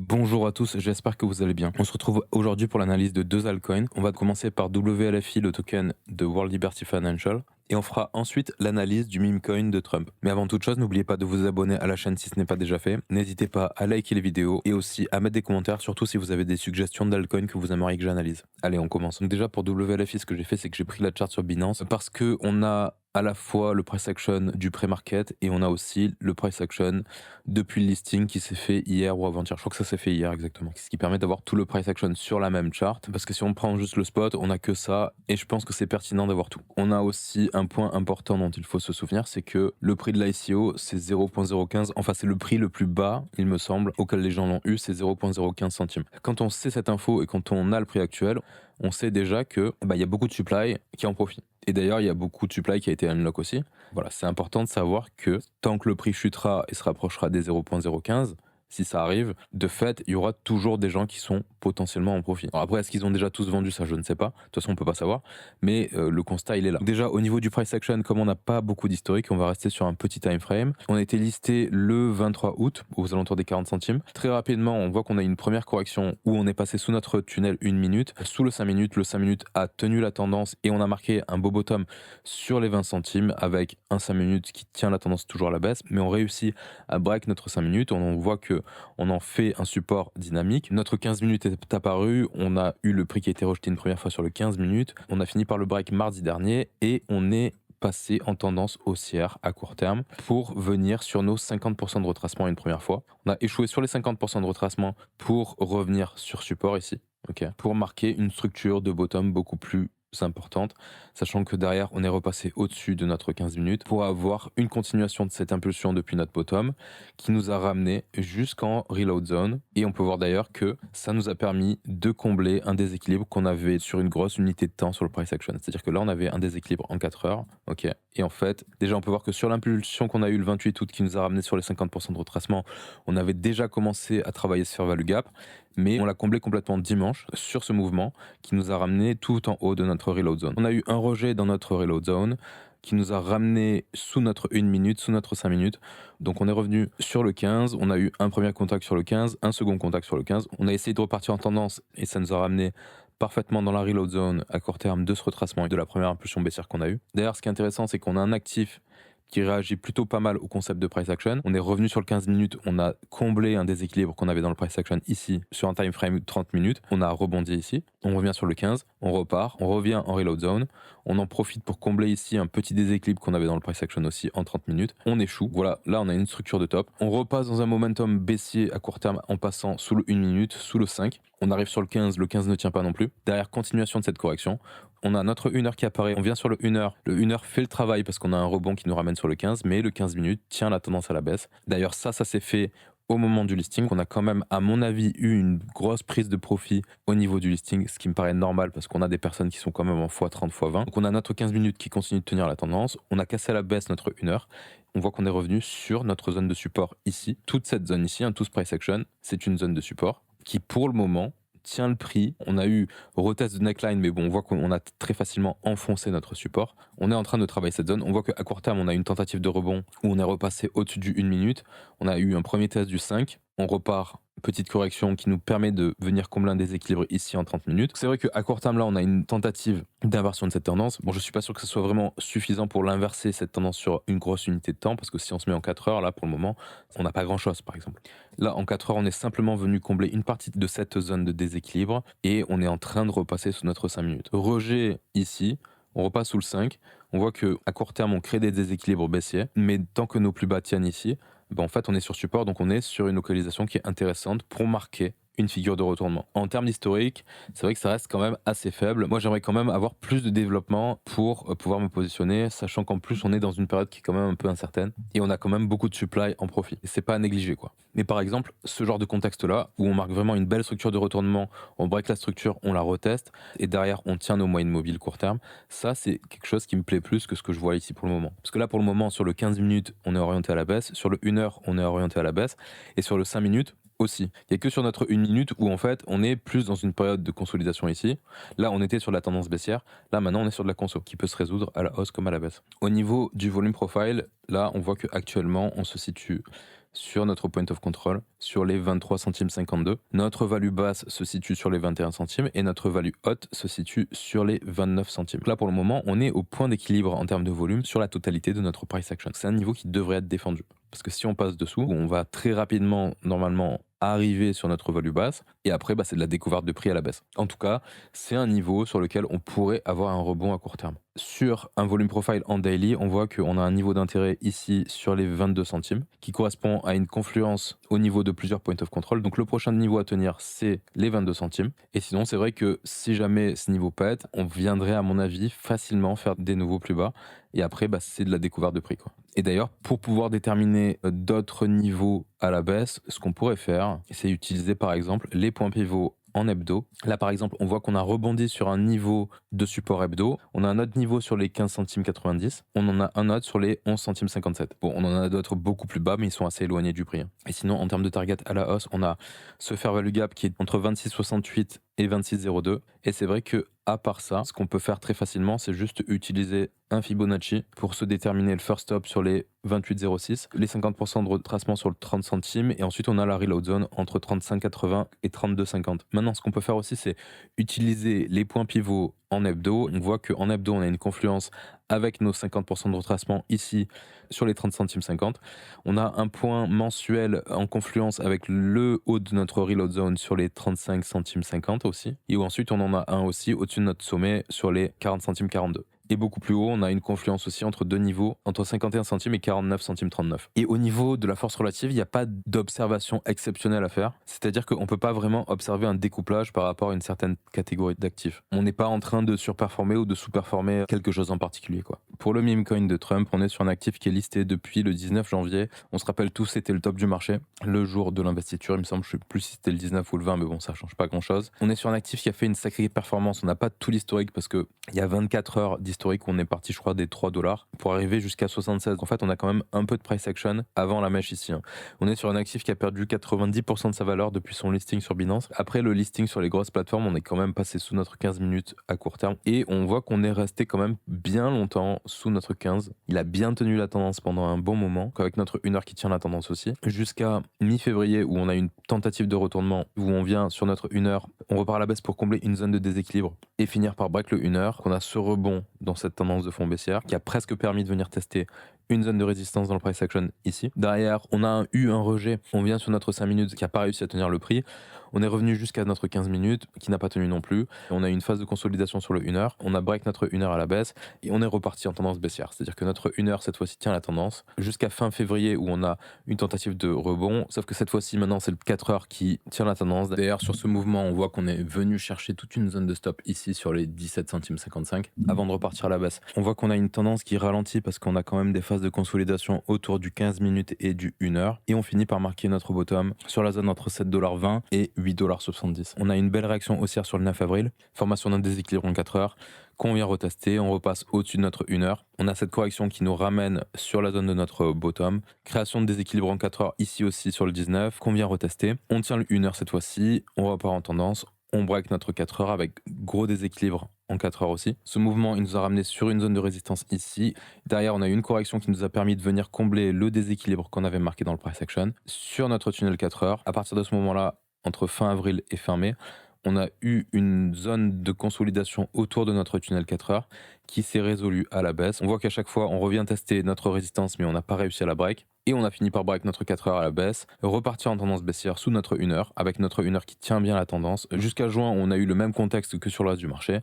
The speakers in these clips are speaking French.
Bonjour à tous, j'espère que vous allez bien. On se retrouve aujourd'hui pour l'analyse de deux altcoins. On va commencer par WLFI, le token de World Liberty Financial, et on fera ensuite l'analyse du meme coin de Trump. Mais avant toute chose, n'oubliez pas de vous abonner à la chaîne si ce n'est pas déjà fait. N'hésitez pas à liker les vidéos et aussi à mettre des commentaires, surtout si vous avez des suggestions d'altcoins que vous aimeriez que j'analyse. Allez, on commence. Donc déjà pour WLFI, ce que j'ai fait, c'est que j'ai pris la chart sur Binance parce que on a à la fois le price action du pré-market et on a aussi le price action depuis le listing qui s'est fait hier ou avant-hier. Je crois que ça s'est fait hier exactement. Ce qui permet d'avoir tout le price action sur la même chart. Parce que si on prend juste le spot, on n'a que ça. Et je pense que c'est pertinent d'avoir tout. On a aussi un point important dont il faut se souvenir, c'est que le prix de l'ICO, c'est 0.015. Enfin, c'est le prix le plus bas, il me semble, auquel les gens l'ont eu, c'est 0.015 centimes. Quand on sait cette info et quand on a le prix actuel, on sait déjà que y a beaucoup de supply qui en profite. Et d'ailleurs, il y a beaucoup de supply qui a été unlock aussi. Voilà, c'est important de savoir que tant que le prix chutera et se rapprochera des 0.015, si ça arrive, de fait, il y aura toujours des gens qui sont potentiellement en profit. Alors après, est-ce qu'ils ont déjà tous vendu ça? Je ne sais pas. De toute façon, on peut pas savoir. Mais le constat, il est là. Déjà, au niveau du price action, comme on n'a pas beaucoup d'historique, on va rester sur un petit time frame. On a été listé le 23 août, aux alentours des 40 centimes. Très rapidement, on voit qu'on a une première correction où on est passé sous notre tunnel 1 minute. Sous le 5 minutes, le 5 minutes a tenu la tendance et on a marqué un beau bottom sur les 20 centimes avec un 5 minutes qui tient la tendance toujours à la baisse. Mais on réussit à break notre 5 minutes. On voit que on en fait un support dynamique. Notre 15 minutes est apparu, on a eu le prix qui a été rejeté une première fois sur le 15 minutes, on a fini par le break mardi dernier et on est passé en tendance haussière à court terme pour venir sur nos 50% de retracement une première fois. On a échoué sur les 50% de retracement pour revenir sur support ici, pour marquer une structure de bottom beaucoup plus importante, sachant que derrière on est repassé au-dessus de notre 15 minutes pour avoir une continuation de cette impulsion depuis notre bottom qui nous a ramené jusqu'en reload zone, et on peut voir d'ailleurs que ça nous a permis de combler un déséquilibre qu'on avait sur une grosse unité de temps sur le price action, c'est-à-dire que là on avait un déséquilibre en 4 heures, et en fait déjà on peut voir que sur l'impulsion qu'on a eu le 28 août qui nous a ramené sur les 50% de retracement, on avait déjà commencé à travailler ce fair value gap, mais on l'a comblé complètement dimanche sur ce mouvement qui nous a ramené tout en haut de notre reload zone. On a eu un rejet dans notre reload zone qui nous a ramené sous notre 1 minute, sous notre 5 minutes. Donc on est revenu sur le 15, on a eu un premier contact sur le 15, un second contact sur le 15. On a essayé de repartir en tendance et ça nous a ramené parfaitement dans la reload zone à court terme de ce retracement et de la première impulsion baissière qu'on a eue. D'ailleurs, ce qui est intéressant, c'est qu'on a un actif qui réagit plutôt pas mal au concept de price action. On est revenu sur le 15 minutes, on a comblé un déséquilibre qu'on avait dans le price action ici, sur un time frame de 30 minutes. On a rebondi ici, on revient sur le 15, on repart, on revient en reload zone, on en profite pour combler ici un petit déséquilibre qu'on avait dans le price action aussi en 30 minutes. On échoue, voilà, là on a une structure de top. On repasse dans un momentum baissier à court terme en passant sous le 1 minute, sous le 5. On arrive sur le 15 ne tient pas non plus. Derrière, continuation de cette correction. On a notre 1 heure qui apparaît, on vient sur le 1 heure. Le 1 heure fait le travail parce qu'on a un rebond qui nous ramène sur le 15, mais le 15 minutes tient la tendance à la baisse. D'ailleurs, ça s'est fait au moment du listing. On a quand même, à mon avis, eu une grosse prise de profit au niveau du listing, ce qui me paraît normal parce qu'on a des personnes qui sont quand même en x30, x20. Donc on a notre 15 minutes qui continue de tenir la tendance. On a cassé à la baisse notre 1 heure. On voit qu'on est revenu sur notre zone de support ici. Toute cette zone ici, tout ce price action, c'est une zone de support qui, pour le moment, tient le prix. On a eu retest de neckline, mais bon, on voit qu'on a très facilement enfoncé notre support. On est en train de travailler cette zone. On voit qu'à court terme, on a une tentative de rebond où on est repassé au-dessus du 1 minute. On a eu un premier test du 5. On repart, petite correction qui nous permet de venir combler un déséquilibre ici en 30 minutes. C'est vrai qu'à court terme, là, on a une tentative d'inversion de cette tendance. Bon, je suis pas sûr que ce soit vraiment suffisant pour l'inverser, cette tendance sur une grosse unité de temps, parce que si on se met en 4 heures, là, pour le moment, on n'a pas grand-chose, par exemple. Là, en 4 heures, on est simplement venu combler une partie de cette zone de déséquilibre et on est en train de repasser sous notre 5 minutes. Rejet ici, on repasse sous le 5. On voit qu'à court terme, on crée des déséquilibres baissiers, mais tant que nos plus bas tiennent ici, en fait, on est sur support, donc on est sur une localisation qui est intéressante pour marquer une figure de retournement. En termes d'historique, c'est vrai que ça reste quand même assez faible. Moi, j'aimerais quand même avoir plus de développement pour pouvoir me positionner, sachant qu'en plus, on est dans une période qui est quand même un peu incertaine et on a quand même beaucoup de supply en profit. Et c'est pas à négliger, quoi. Mais par exemple, ce genre de contexte-là, où on marque vraiment une belle structure de retournement, on break la structure, on la reteste, et derrière, on tient nos moyennes mobiles court terme, ça, c'est quelque chose qui me plaît plus que ce que je vois ici pour le moment. Parce que là, pour le moment, sur le 15 minutes, on est orienté à la baisse, sur le 1 heure, on est orienté à la baisse, et sur le 5 minutes, aussi. Il n'y a que sur notre 1 minute où en fait on est plus dans une période de consolidation ici. Là on était sur la tendance baissière, là maintenant on est sur de la conso qui peut se résoudre à la hausse comme à la baisse. Au niveau du volume profile, là on voit qu'actuellement on se situe sur notre point of control sur les 23 centimes 52. Notre value basse se situe sur les 21 centimes et notre value haute se situe sur les 29 centimes. Là, pour le moment, on est au point d'équilibre en termes de volume sur la totalité de notre price action. C'est un niveau qui devrait être défendu. Parce que si on passe dessous, on va très rapidement, normalement, arriver sur notre value basse et après, c'est de la découverte de prix à la baisse. En tout cas, c'est un niveau sur lequel on pourrait avoir un rebond à court terme. Sur un volume profile en daily, on voit qu'on a un niveau d'intérêt ici sur les 22 centimes qui correspond à une confluence au niveau de plusieurs points of control. Donc le prochain niveau à tenir, c'est les 22 centimes. Et sinon, c'est vrai que si jamais ce niveau pète, on viendrait à mon avis facilement faire des nouveaux plus bas. Et après, c'est de la découverte de prix, quoi. Et d'ailleurs, pour pouvoir déterminer d'autres niveaux à la baisse, ce qu'on pourrait faire, c'est utiliser par exemple les points pivots en hebdo. Là, par exemple, on voit qu'on a rebondi sur un niveau de support hebdo. On a un autre niveau sur les 15 centimes 90. On en a un autre sur les 11 centimes 57. Bon, on en a d'autres beaucoup plus bas, mais ils sont assez éloignés du prix. Et sinon, en termes de target à la hausse, on a ce fair value gap qui est entre 26,68 et 26,02. Et c'est vrai que à part ça, ce qu'on peut faire très facilement, c'est juste utiliser un Fibonacci pour se déterminer le first stop sur les 28,06, les 50% de retracement sur le 30 centimes, et ensuite on a la reload zone entre 35,80 et 32,50. Maintenant, ce qu'on peut faire aussi, c'est utiliser les points pivots en hebdo. On voit qu'en hebdo, on a une confluence avec nos 50% de retracement ici sur les 30 centimes 50. On a un point mensuel en confluence avec le haut de notre reload zone sur les 35 centimes 50 aussi. Et ensuite, on en a un aussi au-dessus de notre sommet sur les 40 centimes 42. Et beaucoup plus haut, on a une confluence aussi entre deux niveaux, entre 51 centimes et 49 centimes 39. Et au niveau de la force relative, il n'y a pas d'observation exceptionnelle à faire. C'est-à-dire qu'on ne peut pas vraiment observer un découplage par rapport à une certaine catégorie d'actifs. On n'est pas en train de surperformer ou de sous-performer quelque chose en particulier, quoi. Pour le meme coin de Trump, on est sur un actif qui est listé depuis le 19 janvier. On se rappelle tous, c'était le top du marché, le jour de l'investiture, il me semble, je ne sais plus si c'était le 19 ou le 20, mais bon, ça ne change pas grand-chose. On est sur un actif qui a fait une sacrée performance. On n'a pas tout l'historique parce qu'il y a 24 heures d'historique où on est parti, je crois, des 3 dollars pour arriver jusqu'à 76. En fait, on a quand même un peu de price action avant la mèche ici. On est sur un actif qui a perdu 90% de sa valeur depuis son listing sur Binance. Après le listing sur les grosses plateformes, on est quand même passé sous notre 15 minutes à court terme et on voit qu'on est resté quand même bien longtemps sous notre 15. Il a bien tenu la tendance pendant un bon moment, avec notre 1 heure qui tient la tendance aussi, jusqu'à mi-février où on a une tentative de retournement où on vient sur notre 1 heure, on repart à la baisse pour combler une zone de déséquilibre et finir par break le 1 heure. On a ce rebond dans cette tendance de fond baissière qui a presque permis de venir tester une zone de résistance dans le price action ici. Derrière, on a eu un rejet, on vient sur notre 5 minutes qui n'a pas réussi à tenir le prix. On est revenu jusqu'à notre 15 minutes qui n'a pas tenu non plus. On a eu une phase de consolidation sur le 1 heure. On a break notre 1 heure à la baisse et on est reparti en tendance baissière. C'est-à-dire que notre 1 heure cette fois-ci tient la tendance jusqu'à fin février où on a une tentative de rebond. Sauf que cette fois-ci maintenant c'est le 4 heures qui tient la tendance. D'ailleurs sur ce mouvement on voit qu'on est venu chercher toute une zone de stop ici sur les 17 centimes 55 avant de repartir à la baisse. On voit qu'on a une tendance qui ralentit parce qu'on a quand même des phases de consolidation autour du 15 minutes et du 1 heure. Et on finit par marquer notre bottom sur la zone entre 7,20$ et 8,70$. On a une belle réaction haussière sur le 9 avril, formation d'un déséquilibre en 4 heures, qu'on vient retester, on repasse au-dessus de notre 1 heure. On a cette correction qui nous ramène sur la zone de notre bottom. Création de déséquilibre en 4 heures ici aussi sur le 19, qu'on vient retester. On tient le 1 heure cette fois-ci, on repart en tendance, on break notre 4 heures avec gros déséquilibre en 4 heures aussi. Ce mouvement, il nous a ramené sur une zone de résistance ici. Derrière, on a eu une correction qui nous a permis de venir combler le déséquilibre qu'on avait marqué dans le price action sur notre tunnel 4 heures. À partir de ce moment-là, entre fin avril et fin mai, on a eu une zone de consolidation autour de notre tunnel 4 heures qui s'est résolue à la baisse. On voit qu'à chaque fois, on revient tester notre résistance, mais on n'a pas réussi à la break. Et on a fini par break notre 4 heures à la baisse, repartir en tendance baissière sous notre 1 heure, avec notre 1 heure qui tient bien la tendance. Jusqu'à juin, on a eu le même contexte que sur le reste du marché.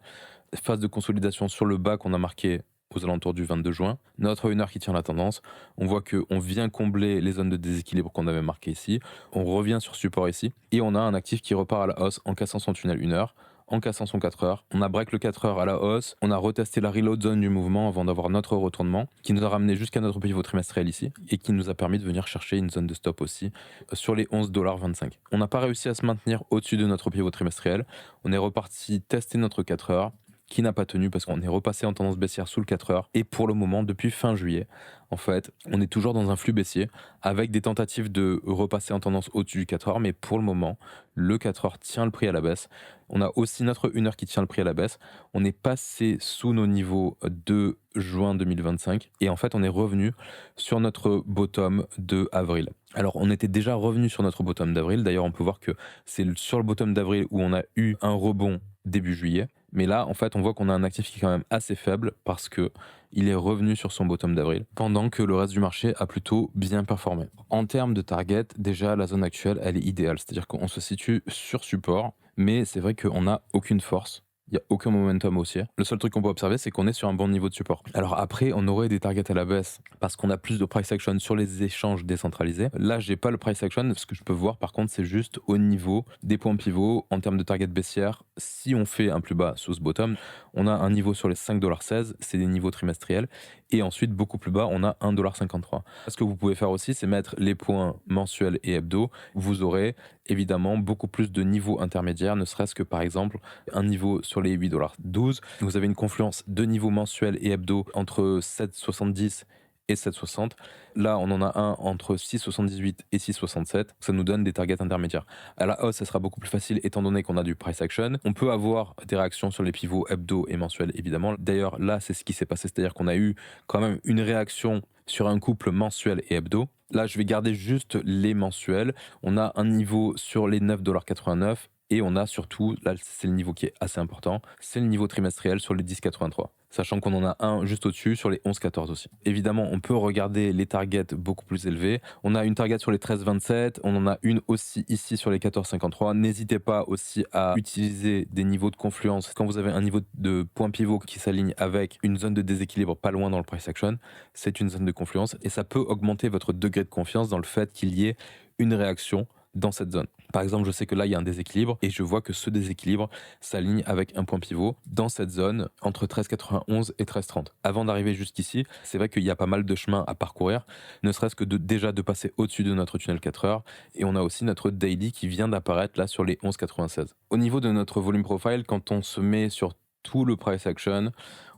Phase de consolidation sur le bas qu'on a marqué aux alentours du 22 juin. Notre 1 heure qui tient la tendance. On voit qu'on vient combler les zones de déséquilibre qu'on avait marquées ici. On revient sur support ici. Et on a un actif qui repart à la hausse en cassant son tunnel 1 heure, en cassant son 4 heures. On a break le 4 heures à la hausse. On a retesté la reload zone du mouvement avant d'avoir notre retournement qui nous a ramené jusqu'à notre pivot trimestriel ici et qui nous a permis de venir chercher une zone de stop aussi sur les 11,25$. On n'a pas réussi à se maintenir au-dessus de notre pivot trimestriel. On est reparti tester notre 4 heures qui n'a pas tenu parce qu'on est repassé en tendance baissière sous le 4 heures. Et pour le moment, depuis fin juillet, en fait, on est toujours dans un flux baissier avec des tentatives de repasser en tendance au-dessus du 4 heures. Mais pour le moment, le 4 heures tient le prix à la baisse. On a aussi notre 1 heure qui tient le prix à la baisse. On est passé sous nos niveaux de juin 2025 et en fait on est revenu sur notre bottom de avril. Alors on était déjà revenu sur notre bottom d'avril, d'ailleurs on peut voir que c'est sur le bottom d'avril où on a eu un rebond début juillet, mais là en fait on voit qu'on a un actif qui est quand même assez faible parce que il est revenu sur son bottom d'avril, pendant que le reste du marché a plutôt bien performé. En termes de target, déjà la zone actuelle elle est idéale, c'est-à-dire qu'on se situe sur support, mais c'est vrai qu'on n'a aucune force. Il n'y a aucun momentum haussier. Le seul truc qu'on peut observer, c'est qu'on est sur un bon niveau de support. Alors après, on aurait des targets à la baisse parce qu'on a plus de price action sur les échanges décentralisés. Là, j'ai pas le price action. Ce que je peux voir, par contre, c'est juste au niveau des points pivots en termes de target baissière. Si on fait un plus bas sous ce bottom, on a un niveau sur les 5,16$, c'est des niveaux trimestriels. Et ensuite, beaucoup plus bas, on a 1,53$. Ce que vous pouvez faire aussi, c'est mettre les points mensuels et hebdo. Vous aurez évidemment beaucoup plus de niveaux intermédiaires, ne serait-ce que par exemple un niveau sur les 8,12$. Vous avez une confluence de niveaux mensuels et hebdo entre 7,70 et 7,60. Là, on en a un entre 6,78 et 6,67. Ça nous donne des targets intermédiaires. À la hausse, ça sera beaucoup plus facile étant donné qu'on a du price action. On peut avoir des réactions sur les pivots hebdo et mensuels, évidemment. D'ailleurs, là, c'est ce qui s'est passé. C'est-à-dire qu'on a eu quand même une réaction sur un couple mensuel et hebdo. Là, je vais garder juste les mensuels. On a un niveau sur les 9,89$. Et on a surtout, là c'est le niveau qui est assez important, c'est le niveau trimestriel sur les 10,83. Sachant qu'on en a un juste au-dessus sur les 11,14 aussi. Évidemment, on peut regarder les targets beaucoup plus élevés. On a une target sur les 13,27, on en a une aussi ici sur les 14,53. N'hésitez pas aussi à utiliser des niveaux de confluence quand vous avez un niveau de point pivot qui s'aligne avec une zone de déséquilibre pas loin dans le price action. C'est une zone de confluence et ça peut augmenter votre degré de confiance dans le fait qu'il y ait une réaction dans cette zone. Par exemple, je sais que là, il y a un déséquilibre et je vois que ce déséquilibre s'aligne avec un point pivot dans cette zone entre 13,91 et 13,30. Avant d'arriver jusqu'ici, c'est vrai qu'il y a pas mal de chemin à parcourir, ne serait-ce que déjà de passer au-dessus de notre tunnel 4 heures et on a aussi notre daily qui vient d'apparaître là sur les 11,96. Au niveau de notre volume profile, quand on se met sur tout le price action,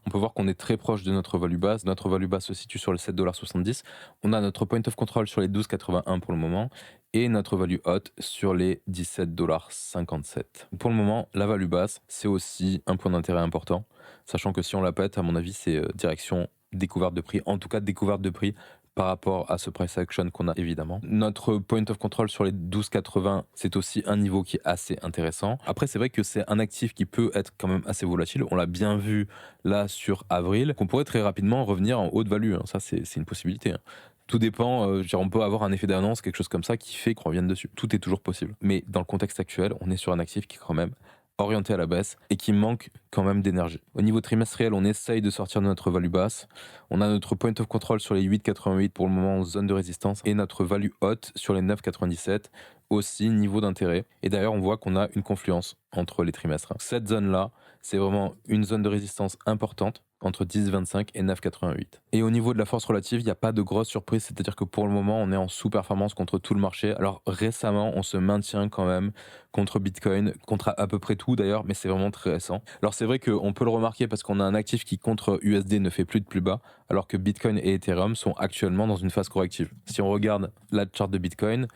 on peut voir qu'on est très proche de notre value base. Notre value base se situe sur les 7,70$. On a notre point of control sur les 12,81 pour le moment et notre value haute sur les 17,57$. Pour le moment, la value basse, c'est aussi un point d'intérêt important, sachant que si on la pète, à mon avis, c'est direction découverte de prix, en tout cas découverte de prix par rapport à ce price action qu'on a évidemment. Notre point of control sur les 12,80, c'est aussi un niveau qui est assez intéressant. Après, c'est vrai que c'est un actif qui peut être quand même assez volatile. On l'a bien vu là sur avril, qu'on pourrait très rapidement revenir en haute value. Ça, c'est une possibilité. Tout dépend, on peut avoir un effet d'annonce, quelque chose comme ça qui fait qu'on revienne dessus. Tout est toujours possible. Mais dans le contexte actuel, on est sur un actif qui est quand même orienté à la baisse et qui manque quand même d'énergie. Au niveau trimestriel, on essaye de sortir de notre value basse. On a notre point of control sur les 8,88 pour le moment en zone de résistance et notre value haute sur les 9,97 aussi niveau d'intérêt. Et d'ailleurs, on voit qu'on a une confluence entre les trimestres. Cette zone-là, c'est vraiment une zone de résistance importante entre 10,25 et 9,88. Et au niveau de la force relative, il n'y a pas de grosse surprise, c'est-à-dire que pour le moment, on est en sous-performance contre tout le marché. Alors récemment, on se maintient quand même contre Bitcoin, contre à peu près tout d'ailleurs, mais c'est vraiment très récent. Alors c'est vrai qu'on peut le remarquer parce qu'on a un actif qui contre USD ne fait plus de plus bas, alors que Bitcoin et Ethereum sont actuellement dans une phase corrective. Si on regarde la charte de Bitcoin,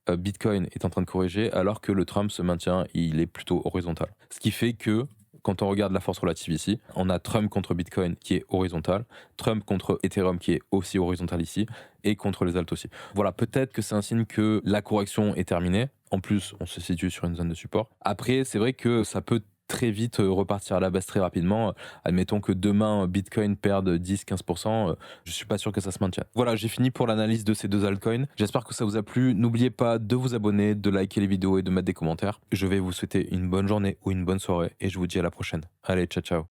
Bitcoin est en train de corriger alors que le Trump se maintient, il est plutôt horizontal. Ce qui fait que quand on regarde la force relative ici, on a Trump contre Bitcoin qui est horizontal, Trump contre Ethereum qui est aussi horizontal ici, et contre les alts aussi. Voilà, peut-être que c'est un signe que la correction est terminée. En plus, on se situe sur une zone de support. Après, c'est vrai que ça peut très vite repartir à la baisse très rapidement. Admettons que demain Bitcoin perde 10-15%, je suis pas sûr que ça se maintienne. Voilà, j'ai fini pour l'analyse de ces deux altcoins. J'espère que ça vous a plu. N'oubliez pas de vous abonner, de liker les vidéos et de mettre des commentaires. Je vais vous souhaiter une bonne journée ou une bonne soirée et je vous dis à la prochaine. Allez, ciao ciao.